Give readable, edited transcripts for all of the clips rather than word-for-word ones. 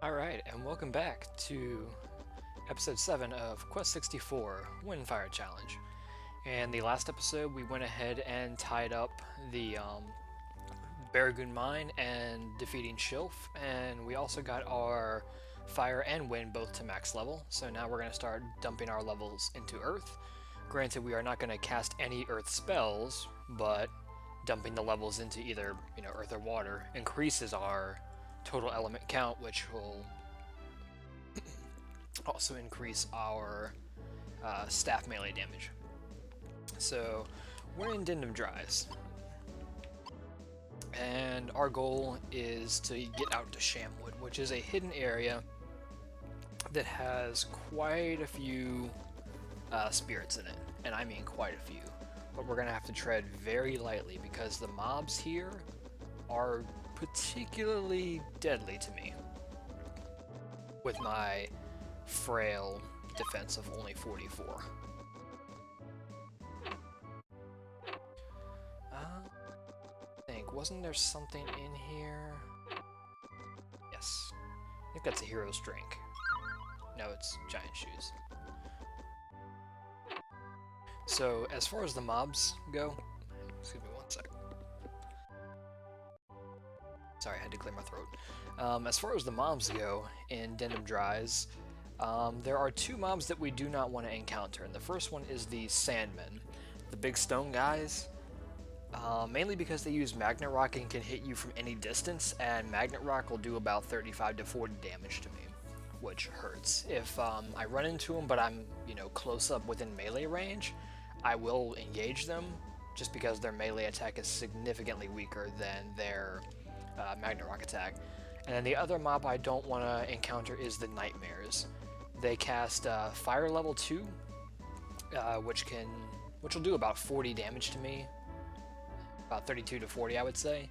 Alright, and welcome back to episode 7 of Quest 64 Windfire Challenge. And the last episode, we went ahead and tied up the Baragoon Mine and defeating Shilf, and we also got our Fire and Wind both to max level, so now we're going to start dumping our levels into Earth. Granted, we are not going to cast any Earth spells, but dumping the levels into either, Earth or Water increases our total element count, which will also increase our staff melee damage. So we're in Dindom Dries, and our goal is to get out to Shamwood, which is a hidden area that has quite a few spirits in it, and I mean quite a few. But we're gonna have to tread very lightly because the mobs here are particularly deadly to me with my frail defense of only 44. Wasn't there something in here? Yes. I think that's a hero's drink. No, it's giant shoes. So, as far as the mobs go, excuse me one sec. Sorry, I had to clear my throat. As far as the mobs go in Dindom Dries, there are two mobs that we do not want to encounter, and the first one is the Sandmen, the big stone guys. Mainly because they use Magnet Rock and can hit you from any distance, and Magnet Rock will do about 35 to 40 damage to me, which hurts. If I run into them but I'm, close up within melee range, I will engage them, just because their melee attack is significantly weaker than their Magnet Rock attack. And then the other mob I don't want to encounter is the Nightmares. They cast Fire level 2, which will do about 40 damage to me. About 32 to 40, I would say,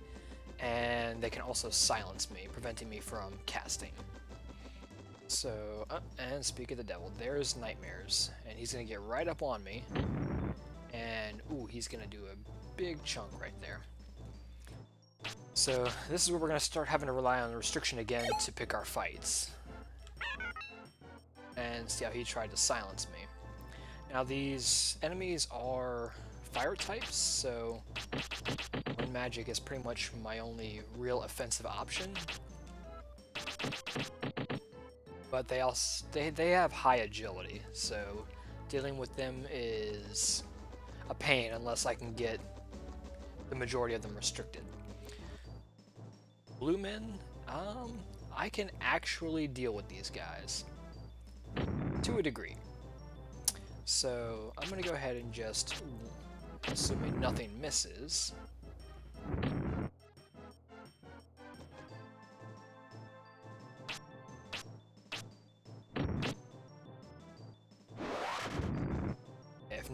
and they can also silence me, preventing me from casting. So, and speak of the devil, there's Nightmares, and he's gonna get right up on me, and ooh, he's gonna do a big chunk right there. So this is where we're gonna start having to rely on restriction again to pick our fights, and see how he tried to silence me. Now these enemies are fire types, so Wind Magic is pretty much my only real offensive option. But they have high agility, so dealing with them is a pain unless I can get the majority of them restricted. Blue men, I can actually deal with these guys to a degree. So I'm gonna go ahead and just, assuming nothing misses,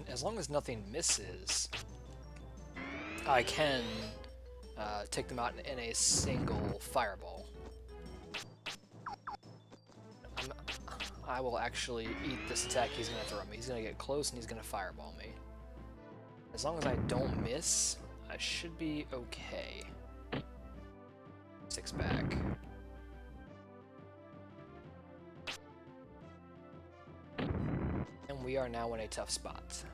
as long as nothing misses, I can take them out in a single fireball. I will actually eat this attack he's going to throw at me. He's going to get close and he's going to fireball me. As long as I don't miss, I should be okay. 6 back. And we are now in a tough spot.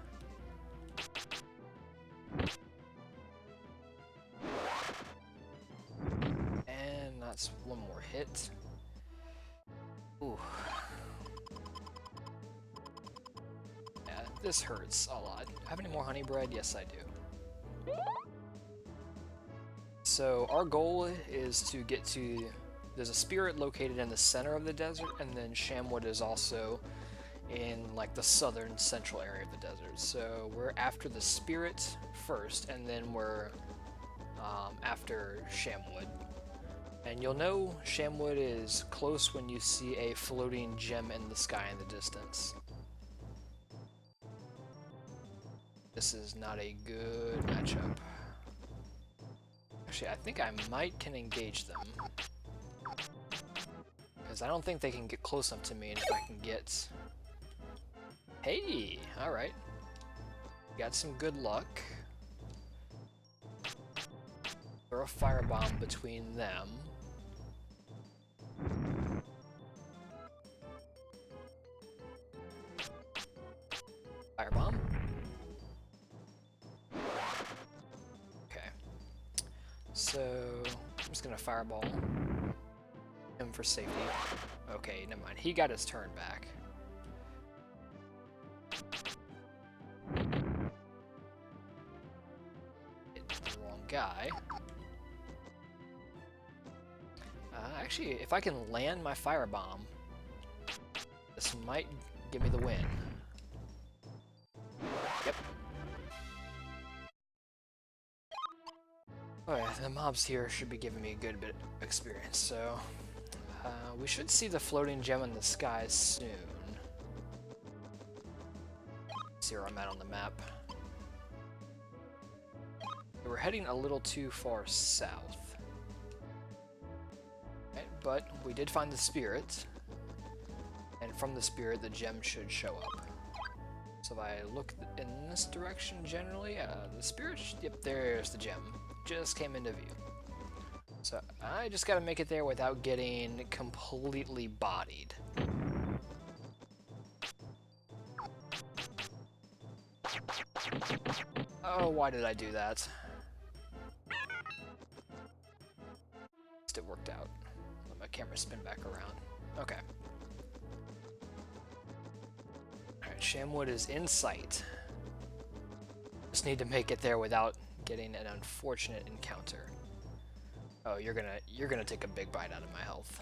And that's one more hit. Ooh. Yeah, this hurts a lot. Have any more honey bread? Yes, I do. So our goal is to get to... There's a spirit located in the center of the desert, and then Shamwood is also in like the southern central area of the desert. So we're after the spirit first, and then we're after Shamwood. And you'll know Shamwood is close when you see a floating gem in the sky in the distance. This is not a good matchup. Actually, I think I can engage them. Because I don't think they can get close enough to me, and if I can get... Hey! Alright. Got some good luck. Throw a firebomb between them. gonna fireball him for safety. Okay, never mind. He got his turn back. Hit the wrong guy. Actually, if I can land my firebomb, this might give me the win. Yep. Alright, the mobs here should be giving me a good bit of experience, so we should see the floating gem in the sky soon. See where I'm at on the map. We're heading a little too far south. Right, but we did find the spirit, and from the spirit the gem should show up. So if I look in this direction generally, the spirit, yep, there's the gem. Just came into view. So I just gotta make it there without getting completely bodied. Oh, why did I do that? It worked out. Let my camera spin back around. Okay. Alright, Shamwood is in sight. Just need to make it there without getting an unfortunate encounter. Oh, you're gonna take a big bite out of my health.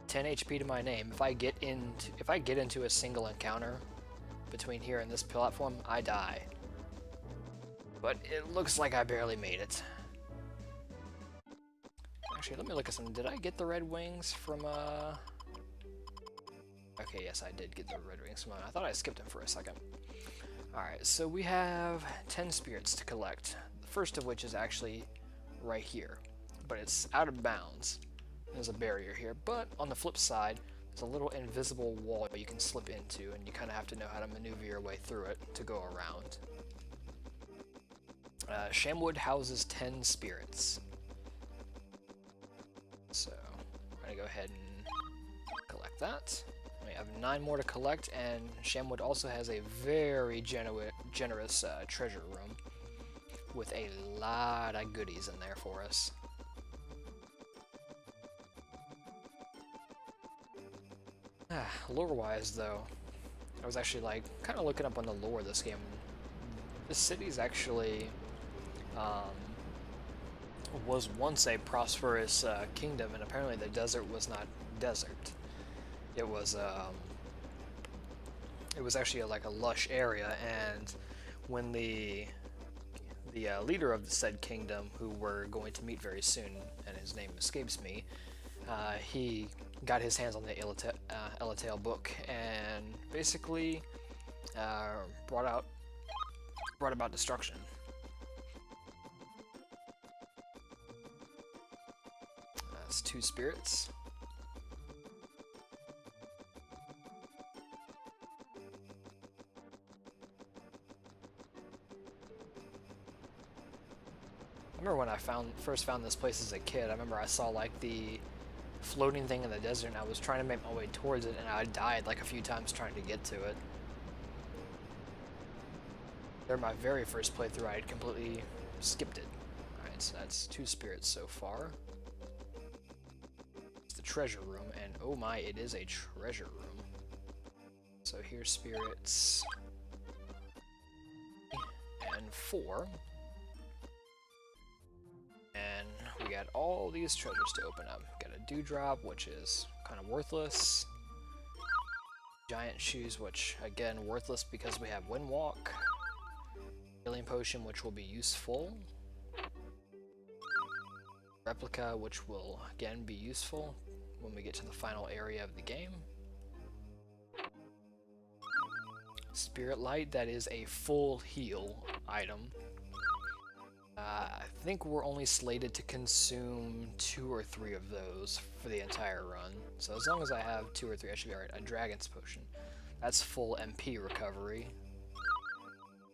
$10 HP to my name. If I get into a single encounter between here and this platform, I die. But it looks like I barely made it. Actually, let me look at some. Did I get the red wings from Okay, yes, I did get the red wings from I thought I skipped them for a second. Alright, so we have 10 spirits to collect. The first of which is actually right here. But it's out of bounds. There's a barrier here, but on the flip side, there's a little invisible wall you can slip into, and you kind of have to know how to maneuver your way through it to go around. Shamwood houses 10 spirits. So, I'm going to go ahead and collect that. We have 9 more to collect, and Shamwood also has a very generous treasure room with a lot of goodies in there for us. Lore-wise, though, I was actually like kind of looking up on the lore of this game. This city's actually was once a prosperous kingdom, and apparently the desert was not desert. It was actually like a lush area, and when the leader of the said kingdom, who we're going to meet very soon, and his name escapes me, he got his hands on the Elatail book and basically brought about destruction. That's 2 spirits. I remember when I first found this place as a kid. I remember I saw like the floating thing in the desert, and I was trying to make my way towards it, and I died like a few times trying to get to it. During my very first playthrough, I had completely skipped it. Alright, so that's 2 spirits so far. It's the treasure room, and oh my, it is a treasure room. So here's spirits. And 4. And we got all these treasures to open up. Got a dewdrop, which is kind of worthless. Giant shoes, which again worthless because we have wind walk. Healing potion, which will be useful. Replica, which will again be useful when we get to the final area of the game. Spirit light, that is a full heal item. I think we're only slated to consume 2 or 3 of those for the entire run. So as long as I have 2 or 3, I should be alright. A dragon's potion. That's full MP recovery.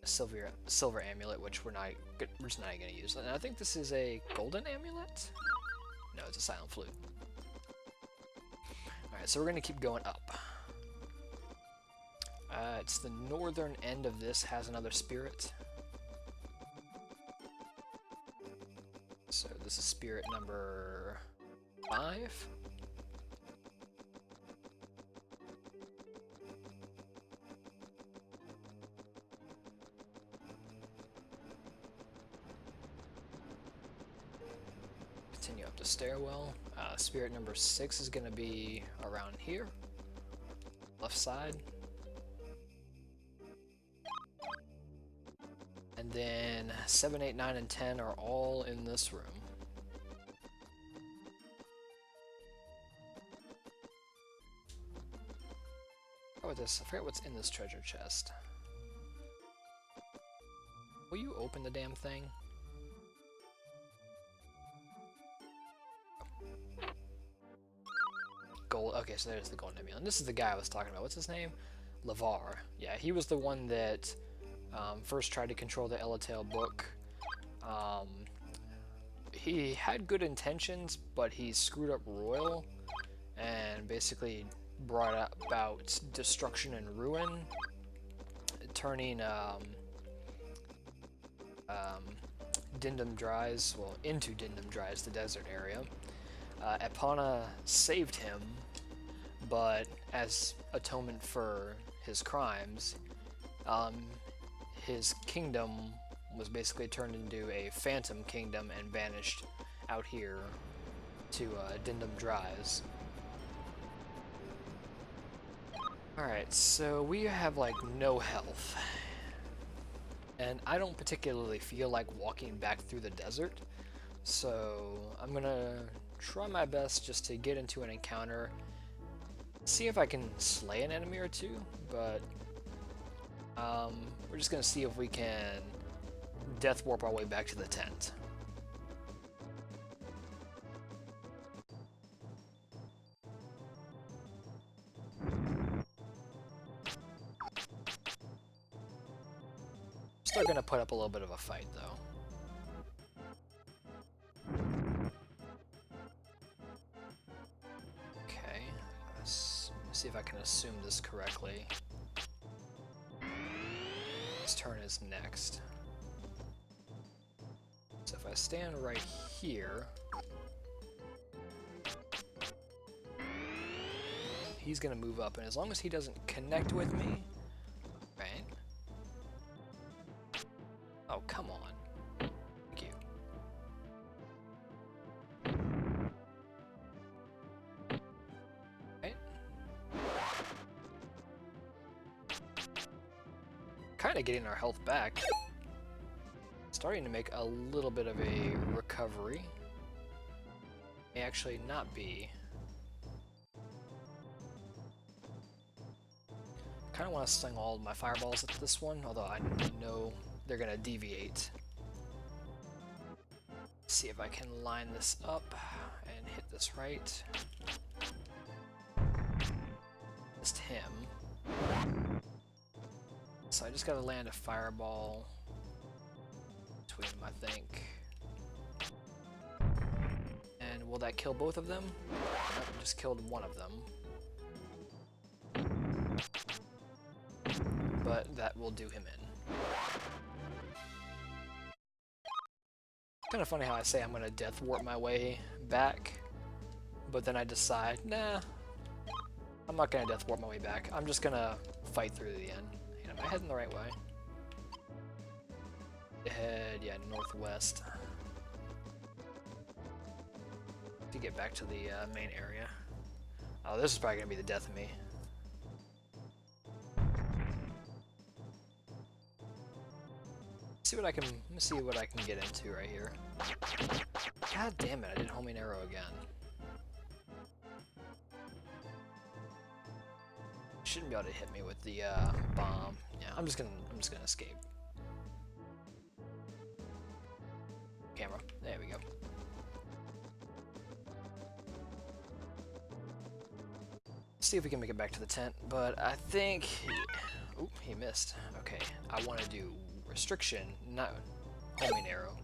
A silver amulet, which we're just not going to use. And I think this is a golden amulet? No, it's a silent flute. Alright, so we're going to keep going up. It's the northern end of this has another spirit. So this is spirit number 5. Continue up the stairwell. Spirit number 6 is going to be around here, left side. And then 7, 8, 9, and 10 are all in this room. I forget what's in this treasure chest. Will you open the damn thing? Gold. Okay, so there's the golden amulet. And this is the guy I was talking about. What's his name? Lavar. Yeah, he was the one that first tried to control the Elatail book. He had good intentions, but he screwed up Royal and basically brought about destruction and ruin, turning Dindom Dries, well, into Dindom Dries, the desert area. Epona saved him, but as atonement for his crimes, his kingdom was basically turned into a phantom kingdom and vanished out here to Dindom Dries. Alright, so we have like no health. And I don't particularly feel like walking back through the desert, so I'm gonna try my best just to get into an encounter, see if I can slay an enemy or two, but we're just gonna see if we can death warp our way back to the tent. Still gonna put up a little bit of a fight though. Okay, let's see if I can assume this correctly. His turn is next. So if I stand right here, he's gonna move up, and as long as he doesn't connect with me, right? Oh, come on. Thank you. Right? Kind of getting our health back. Starting to make a little bit of a recovery. May actually not be. Kind of want to sling all of my fireballs at this one, although I know they're going to deviate. See if I can line this up and hit this right. Just him. So I just got to land a fireball between them, I think. And will that kill both of them? Nope, just killed one of them. But that will do him in. Kind of funny how I say I'm gonna death warp my way back, but then I decide, nah, I'm not gonna death warp my way back. I'm just gonna fight through to the end. And am I heading the right way? Head, yeah, northwest. To get back to the main area. Oh, this is probably gonna be the death of me. Let me see what I can get into right here. God damn it, I did homing arrow again. Shouldn't be able to hit me with the bomb. Yeah, I'm just gonna escape. Camera. There we go. See if we can make it back to the tent, but I think oop, he missed. Okay, I want to do restriction, not homing arrow.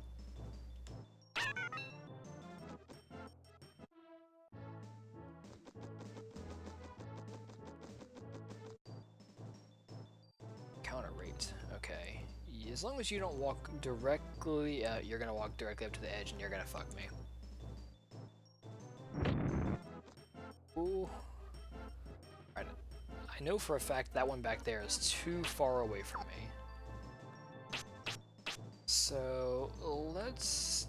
as long as you don't walk directly, you're gonna walk directly up to the edge and you're gonna fuck me. Ooh. Alright, I know for a fact that one back there is too far away from me. So let's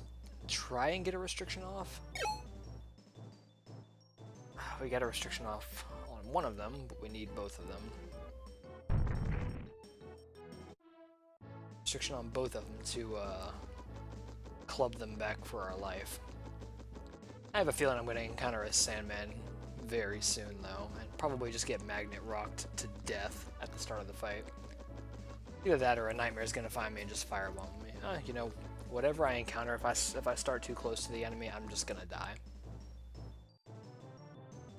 try and get a restriction off. We got a restriction off on one of them, but we need both of them. Restriction on both of them to club them back for our life. I have a feeling I'm going to encounter a Sandman very soon, though, and probably just get magnet rocked to death at the start of the fight. Either that or a Nightmare is going to find me and just firebomb me. You know, whatever I encounter, if I start too close to the enemy, I'm just going to die.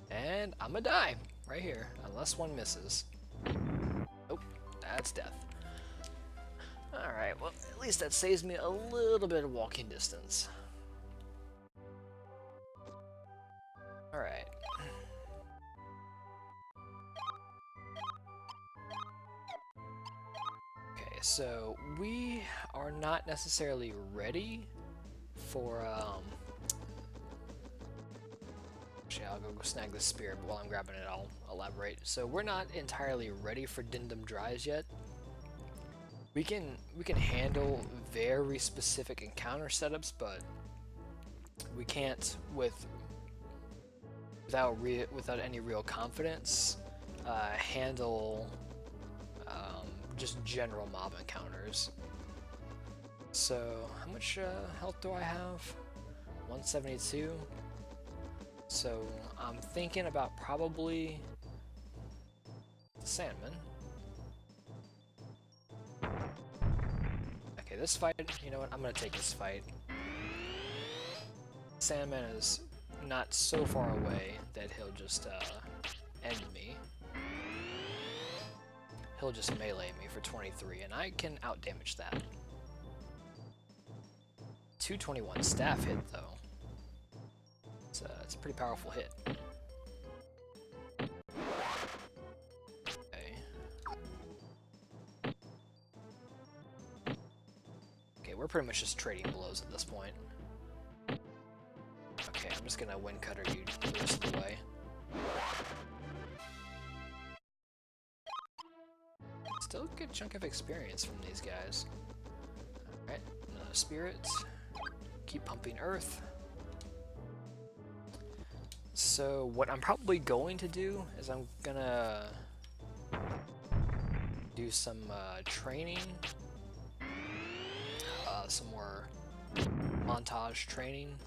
And I'm going to die right here, unless one misses. Nope, that's death. Alright, well, at least that saves me a little bit of walking distance. Alright. Okay, so we are not necessarily ready for, actually, I'll go snag the spear, but while I'm grabbing it, I'll elaborate. So we're not entirely ready for Dindom Dries yet. We can handle very specific encounter setups, but we can't without any real confidence handle just general mob encounters. So how much health do I have? 172. So I'm thinking about probably the Sandman. Okay, this fight, you know what, I'm gonna take this fight. Sandman is not so far away that he'll just end me. He'll just melee me for 23, and I can outdamage that. 221 staff hit, though. It's a pretty powerful hit. Okay, we're pretty much just trading blows at this point. Okay, I'm just gonna wind cutter you the rest of the way. Still a good chunk of experience from these guys. Alright, another spirit. Keep pumping earth. So what I'm probably going to do is I'm gonna do some training. Some more montage training.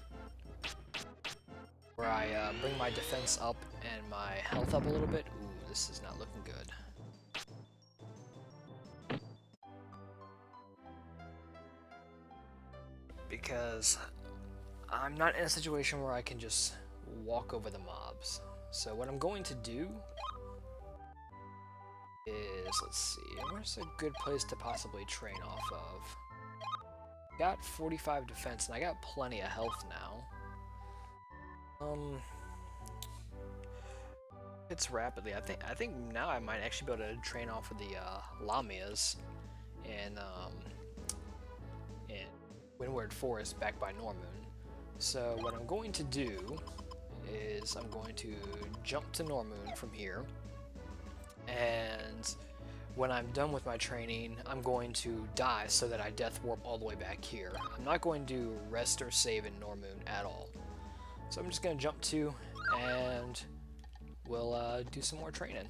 Where I bring my defense up and my health up a little bit. Ooh, this is not looking good. Because I'm not in a situation where I can just walk over the mobs. So what I'm going to do is, let's see, where's a good place to possibly train off of? Got 45 defense and I got plenty of health now. It's rapidly. I think now I might actually be able to train off of the Lamias in Windward Forest back by Normoon. So what I'm going to do is I'm going to jump to Normoon from here, and when I'm done with my training, I'm going to die so that I death warp all the way back here. I'm not going to rest or save in Normoon at all. So I'm just going to jump to, and we'll do some more training.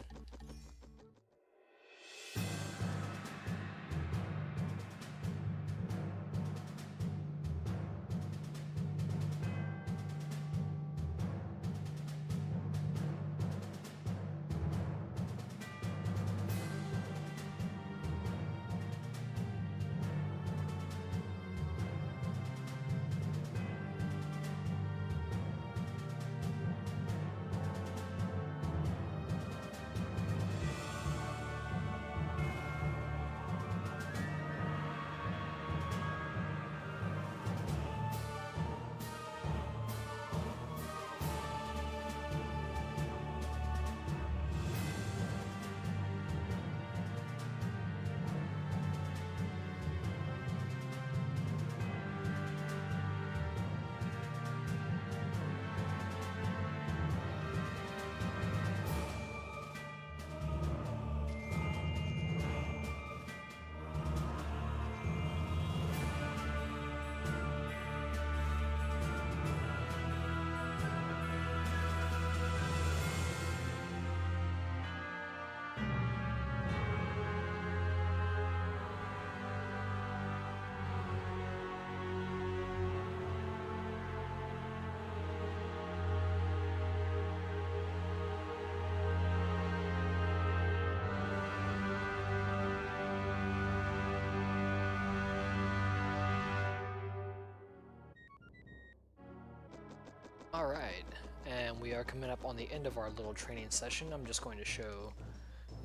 Alright, and we are coming up on the end of our little training session. I'm just going to show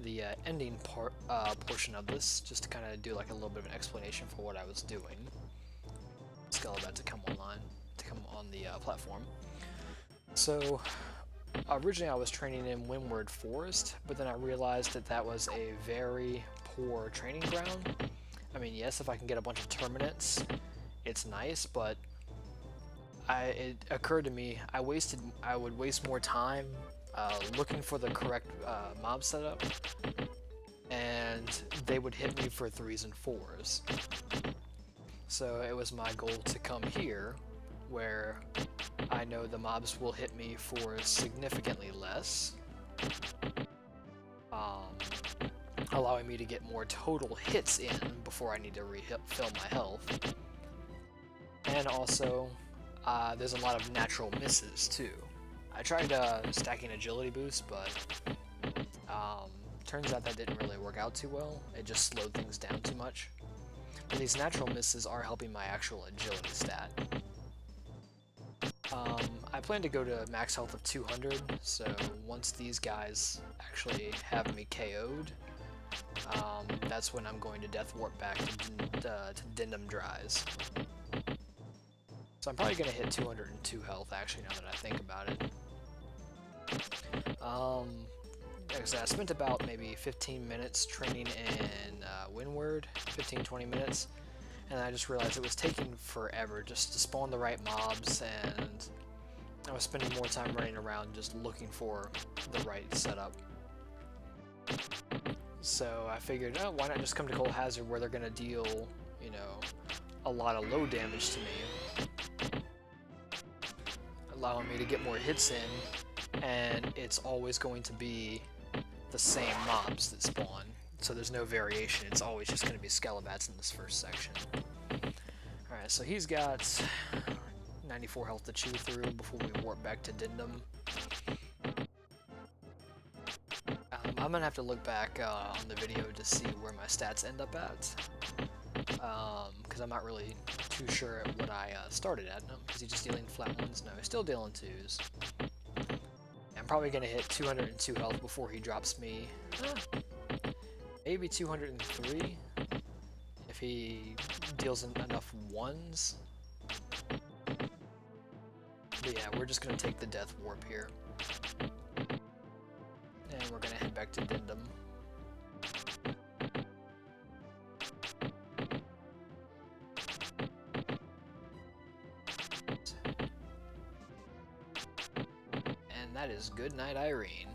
the ending portion of this, just to kind of do like a little bit of an explanation for what I was doing. Skelebat to come online, to come on the platform. So, originally I was training in Windward Forest, but then I realized that that was a very poor training ground. I mean, yes, if I can get a bunch of Terminants, it's nice, but it occurred to me I would waste more time looking for the correct mob setup, and they would hit me for 3s and 4s. So it was my goal to come here, where I know the mobs will hit me for significantly less, allowing me to get more total hits in before I need to refill my health. And also, there's a lot of natural misses too. I tried stacking agility boost, but turns out that didn't really work out too well. It just slowed things down too much. But these natural misses are helping my actual agility stat. I plan to go to max health of 200, so once these guys actually have me KO'd, that's when I'm going to Death Warp back to Dindom Dries. So I'm probably going to hit 202 health, actually, now that I think about it. I spent about maybe 15 minutes training in Windward, 15-20 minutes, and I just realized it was taking forever just to spawn the right mobs, and I was spending more time running around just looking for the right setup. So I figured, oh, why not just come to Cold Hazard where they're going to deal, you know, a lot of low damage to me, allowing me to get more hits in, and it's always going to be the same mobs that spawn, so there's no variation. It's always just going to be Skelebats in this first section. Alright, so he's got 94 health to chew through before we warp back to Dindom. I'm going to have to look back on the video to see where my stats end up at, because I'm not really too sure at what I started at. No, is he just dealing flat ones? No, he's still dealing 2s. I'm probably going to hit 202 health before he drops me, maybe 203, if he deals enough 1s. But yeah, we're just going to take the Death Warp here. And we're going to head back to Dindom. And that is Good Night, Irene.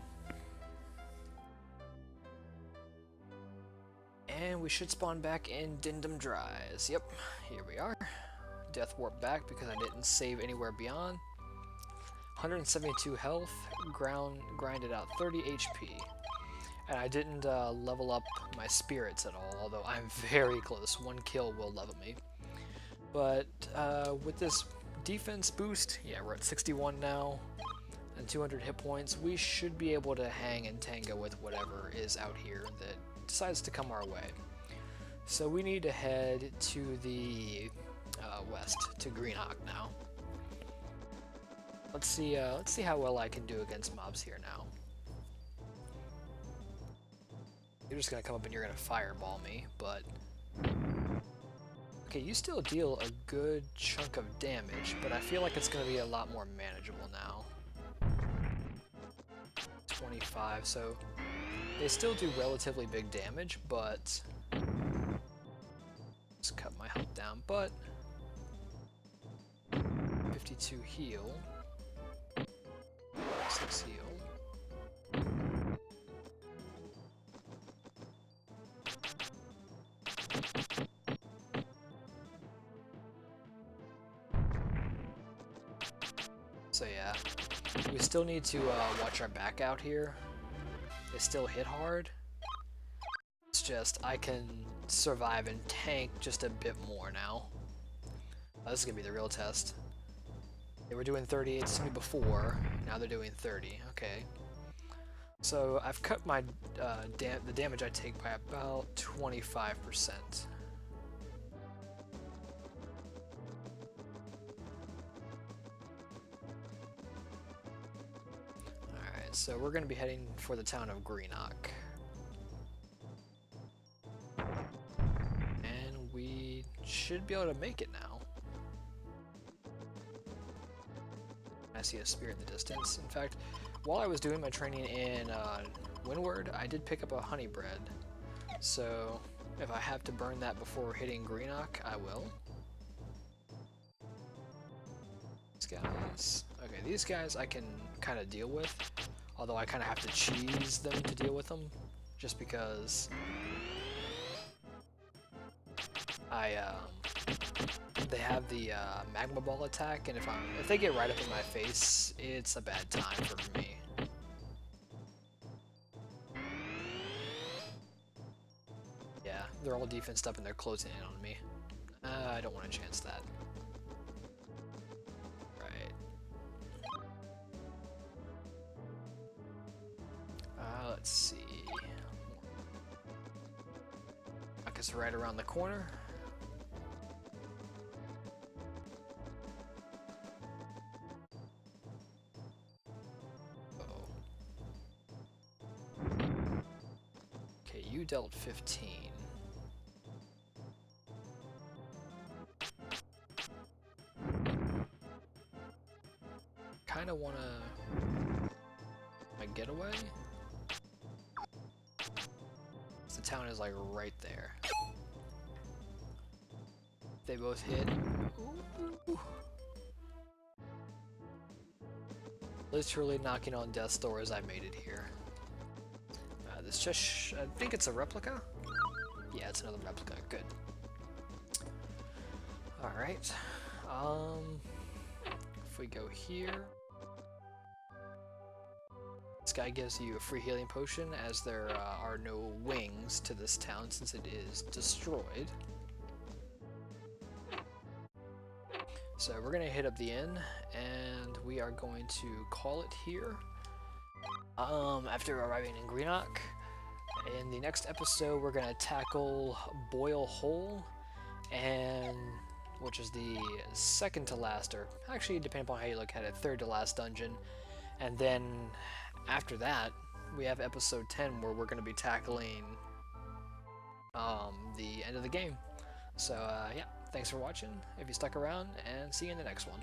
And we should spawn back in Dindom Dries. Yep, here we are. Death Warp back because I didn't save anywhere beyond. 172 health, grinded out 30 HP. And I didn't level up my spirits at all, although I'm very close. 1 kill will level me. But with this defense boost, yeah, we're at 61 now, and 200 hit points. We should be able to hang and tango with whatever is out here that decides to come our way. So we need to head to the west, to Greenhawk now. Let's see how well I can do against mobs here now. You're just gonna come up and you're gonna fireball me, but okay, you still deal a good chunk of damage, but I feel like it's gonna be a lot more manageable now. 25, so they still do relatively big damage, but just cut my health down. But 52 heal. 6 heal. So yeah, we still need to watch our back out here. They still hit hard. It's just I can survive and tank just a bit more now. This is gonna be the real test. They were doing 38 to me before, now they're doing 30. Okay. So I've cut my the damage I take by about 25%. So we're going to be heading for the town of Greenock. And we should be able to make it now. I see a spear in the distance. In fact, while I was doing my training in Windward, I did pick up a honey bread. So if I have to burn that before hitting Greenock, I will. These guys. Okay, these guys I can kind of deal with. Although I kind of have to cheese them to deal with them. Just because they have the magma ball attack, and if they get right up in my face, it's a bad time for me. Yeah, they're all defensed up and they're closing in on me. I don't want to chance that. Right. Let's see. I guess right around the corner. You dealt 15. Kinda wanna my getaway? The town is like right there. They both hit. Ooh. Literally knocking on death's door as I made it here. This chest, I think it's a replica? Yeah, it's another replica. Good. Alright. If we go here... This guy gives you a free healing potion, as there are no wings to this town since it is destroyed. So we're going to hit up the inn, and we are going to call it here. After arriving in Greenock. In the next episode, we're gonna tackle Boyle Hole, and which is the second to last, or actually, depending upon how you look at it, third to last dungeon. And then after that, we have episode 10, where we're gonna be tackling the end of the game. So yeah, thanks for watching. If you stuck around, and see you in the next one.